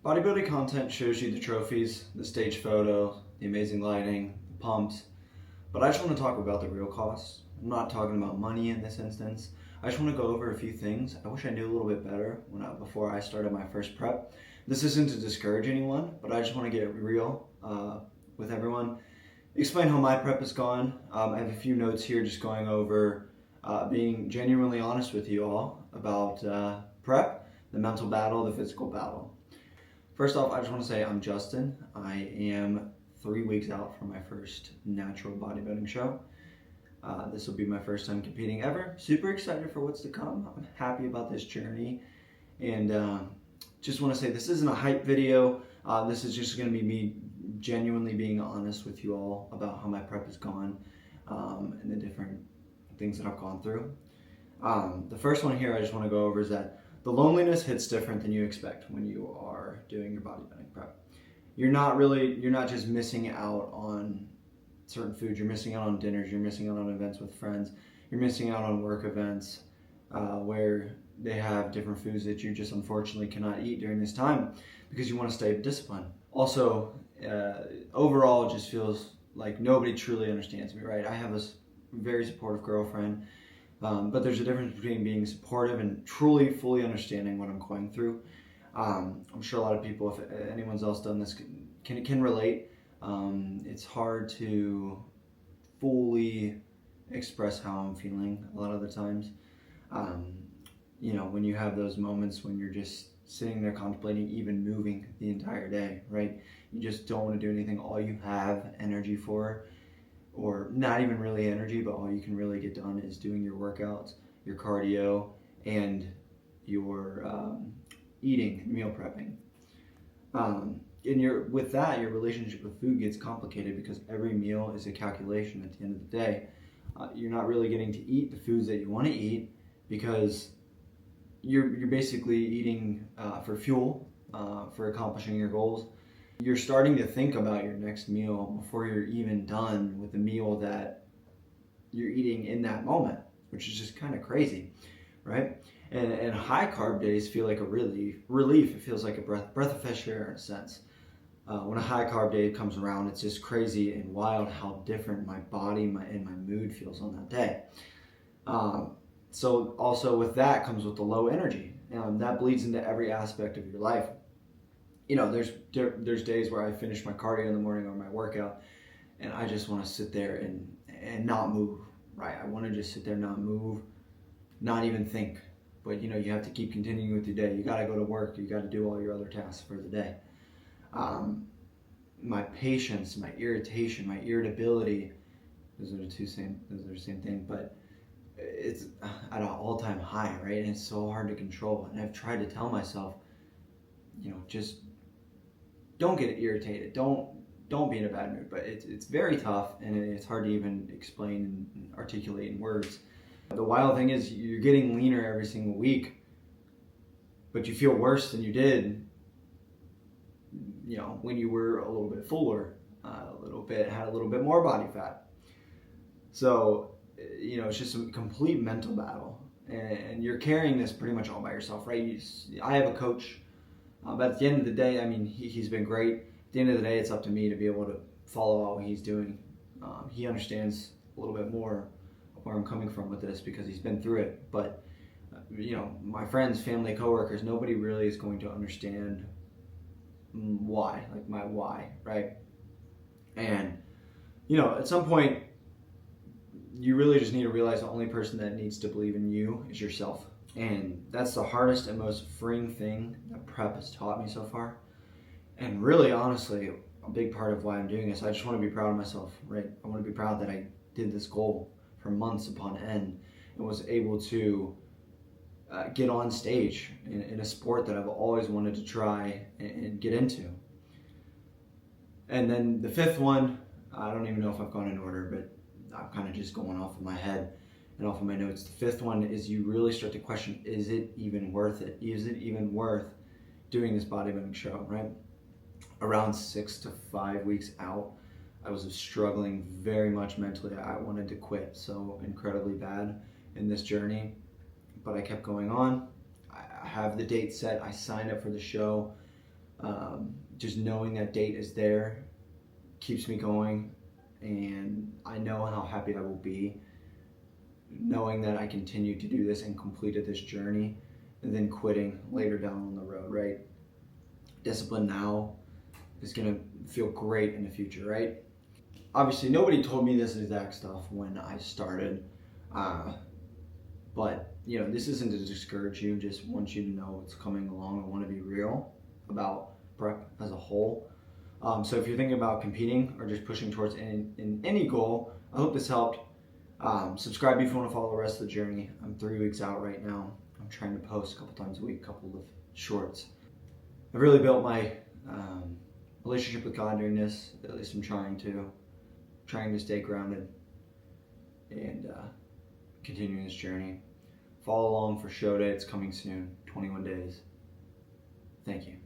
Bodybuilding content shows you the trophies, the stage photo, the amazing lighting, the pumps, but I just want to talk about the real costs. I'm not talking about money in this instance. I just want to go over a few things I wish I knew a little bit better before I started my first prep. This isn't to discourage anyone, but I just want to get real with everyone. Explain how my prep has gone. I have a few notes here just going over being genuinely honest with you all about prep, the mental battle, the physical battle. First off, I just want to say I'm Justin. I am 3 weeks out from my first natural bodybuilding show. This will be my first time competing ever. Super excited for what's to come. I'm happy about this journey. And just want to say this isn't a hype video. This is just going to be me genuinely being honest with you all about how my prep has gone and the different things that I've gone through. The first one here I just want to go over is that the loneliness hits different than you expect when you are doing your bodybuilding prep. You're not just missing out on certain foods, you're missing out on dinners, you're missing out on events with friends, you're missing out on work events where they have different foods that you just unfortunately cannot eat during this time because you want to stay disciplined. Also, overall it just feels like nobody truly understands me, right? I have a very supportive girlfriend. But there's a difference between being supportive and truly, fully understanding what I'm going through. I'm sure a lot of people, if anyone's else done this, can relate. It's hard to fully express how I'm feeling a lot of the times. When you have those moments when you're just sitting there contemplating even moving the entire day, right? You just don't want to do anything. All you have energy for, or not even really energy, but all you can really get done is doing your workouts, your cardio, and your eating, meal prepping. With that, your relationship with food gets complicated because every meal is a calculation at the end of the day. You're not really getting to eat the foods that you want to eat because you're basically eating for fuel, for accomplishing your goals. You're starting to think about your next meal before you're even done with the meal that you're eating in that moment, which is just kind of crazy, right? And high carb days feel like a relief. It feels like a breath of fresh air in a sense. When a high carb day comes around, it's just crazy and wild how different my body and my mood feels on that day. So also with that comes with the low energy. That bleeds into every aspect of your life. There's days where I finish my cardio in the morning or my workout and I just want to sit there and not move, right? I want to just sit there, not move, not even think. But you have to keep continuing with your day. You got to go to work. You got to do all your other tasks for the day. My patience, my irritation, my irritability, those are the same thing, but it's at an all-time high, right? And it's so hard to control. And I've tried to tell myself, just don't get irritated. Don't be in a bad mood. But it's very tough, and it's hard to even explain and articulate in words. The wild thing is you're getting leaner every single week, but you feel worse than you did, when you were a little bit fuller, had a little bit more body fat. So, it's just a complete mental battle, and you're carrying this pretty much all by yourself, right? I have a coach. But at the end of the day, he's been great. At the end of the day, it's up to me to be able to follow out what he's doing. He understands a little bit more of where I'm coming from with this because he's been through it. But, my friends, family, coworkers, nobody really is going to understand why, like my why, right? And, at some point, you really just need to realize the only person that needs to believe in you is yourself. And that's the hardest and most freeing thing that prep has taught me so far. And really, honestly, a big part of why I'm doing this, I just want to be proud of myself, right? I want to be proud that I did this goal for months upon end and was able to get on stage in a sport that I've always wanted to try and get into. And then the fifth one, I don't even know if I've gone in order, but I'm kind of just going off of my head and off of my notes. The fifth one is you really start to question, is it even worth it? Is it even worth doing this bodybuilding show, right? Around 6 to 5 weeks out, I was struggling very much mentally. I wanted to quit so incredibly bad in this journey, but I kept going on. I have the date set. I signed up for the show. Just knowing that date is there keeps me going, and I know how happy I will be knowing that I continue to do this and completed this journey, and then quitting later down on the road, right? Discipline now is gonna feel great in the future, right? Obviously, nobody told me this exact stuff when I started, uh, but this isn't to discourage you. Just want you to know what's coming along. I want to be real about prep as a whole. So if you're thinking about competing or just pushing towards in any goal, I hope this helped. Subscribe if you want to follow the rest of the journey. I'm 3 weeks out right now. I'm trying to post a couple times a week, a couple of shorts. I've really built my relationship with God during this. At least I'm trying to stay grounded and continuing this journey. Follow along for show day. It's coming soon. 21 days. Thank you.